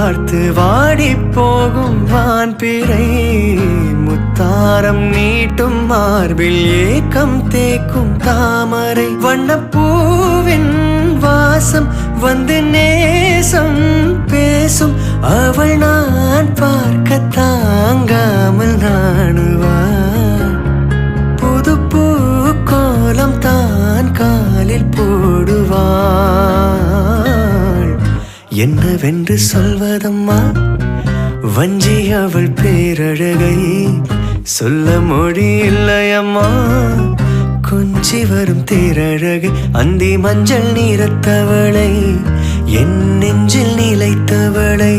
பார்த்து வாடி போகும் வான்பிறை முத்தாரம் நீட்டும் மார்பில் ஏக்கம் தேக்கும் தாமரை வண்ணப்பூவின் வாசம் வந்து நேசம் பேசும் அவள் நான் பார்க்க தாங்காமல் நாணுவாள் புது பூ கோலம் தான் காலில் போடுவாள் என்னவென்று சொல்வதம்மா வஞ்சி அவள் பேரழகை சொல்ல மொழி இல்லையம்மா கொஞ்சி வரும் தேரழகை அந்தி மஞ்சள் நிறத்தவளை என் நெஞ்சில் நிலைத்தவளை